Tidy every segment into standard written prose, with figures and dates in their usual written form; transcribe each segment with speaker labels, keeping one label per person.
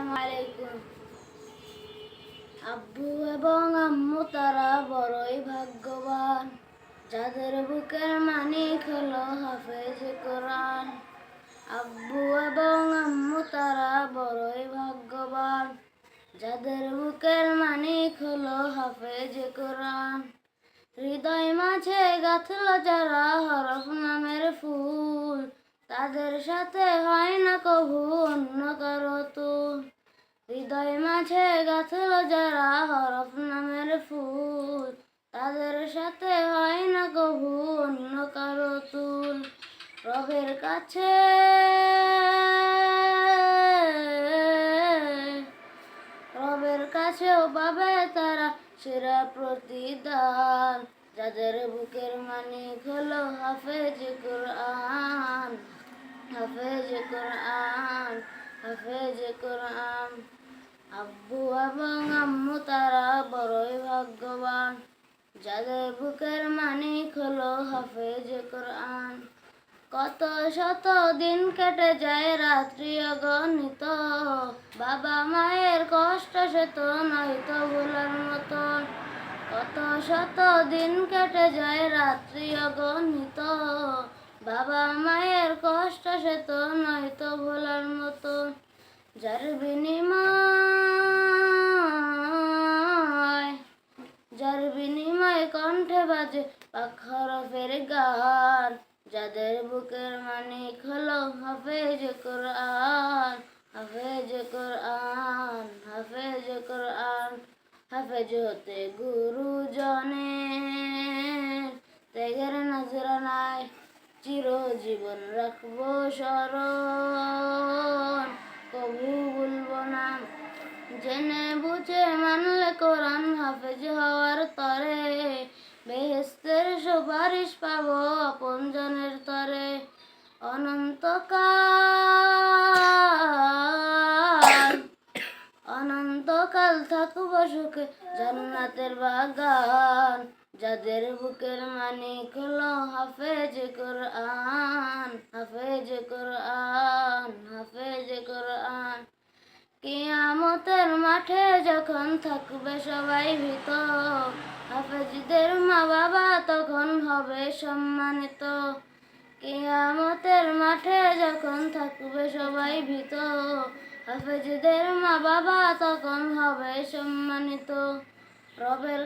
Speaker 1: আসসালামু আলাইকুম। আব্বু এবং আম্মু তারা বড়ই ভাগ্যবান, যাদের বুকের মানিক হলো হাফেজ কোরআন। আব্বু এবং আম্মু তারা বড়ই ভাগ্যবান, যাদের বুকের মানিক হলো হাফেজ কোরআন। হৃদয় মাঝে গাঁথল যারা হরফ নামের ফুল, তাদের সাথে হয় না কভু অন্য কারো তুল। হৃদয় মাঝে গাঁথল যারা হরফ নামের ফুল, তাদের সাথে হয় না কভু অন্য কারো তুল। রবের কাছে কাছেও পাবে তারা সেরা প্রতিদান, যাদের বুকের মানিক হলো হাফেজ কোরআন, হাফেজ কোরআন, হাফেজ কোরআন। আব্বু এবং আম্মু তারা বড়ই ভাগ্যবান, যাদের বুকের মানিক হলো হাফেজ কোরআন। কত শত দিন কেটে যায় রাত্রি অগণিত, বাবা মায়ের কষ্ট সে তো নয়তো ভোলার মতন। কত শত দিন কেটে যায় রাত্রি অগণিত, বাবা মায়ের কষ্ট সে তো নয়তো ভোলার মতন। যার বিনিময় কণ্ঠে বাজে পাক হরফের গান, যাদের বুকের মানিক হলো হাফেজ কোরআন, হাফেজ কোরআন, হাফেজ কোরআন। হাফেজ হতে গুরুজনের ত্যাগের নজরানায় চিরজীবন রাখবো স্মরণ, কবু ভুলবো না। জেনে বুঝে মানলে কোরআন হাফেজ হওয়ার তরে, বেহেশতের সুপারিশ পাবো আপনজনের তরে। অনন্তকাল থাকবো সুখে জান্নাতের বাগান, যাদের বুকের মানিক হলো হাফেজ কোরআন, হাফেজ কোরআন, হাফেজ কোরআন। কিয়ামতের মাঠে যখন থাকবে সবাই ভীত, হাফেজদের মা বাবা তখন হবে সম্মানিত। কিয়ামতের মাঠে যখন থাকবে সবাই ভীত, হাফেজদের মা বাবা তখন হবে সম্মানিত। রবের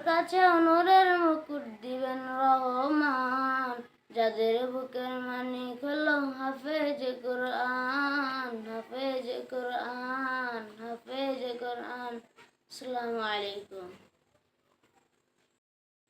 Speaker 1: কাছে নূরের মুকুট দিবেন রহমান, যাদের বুকের মানিক হলো হাফেজ কোরআন, হাফেজ কোরআন, হাফেজ কোরআন। আসসালামু আলাইকুম।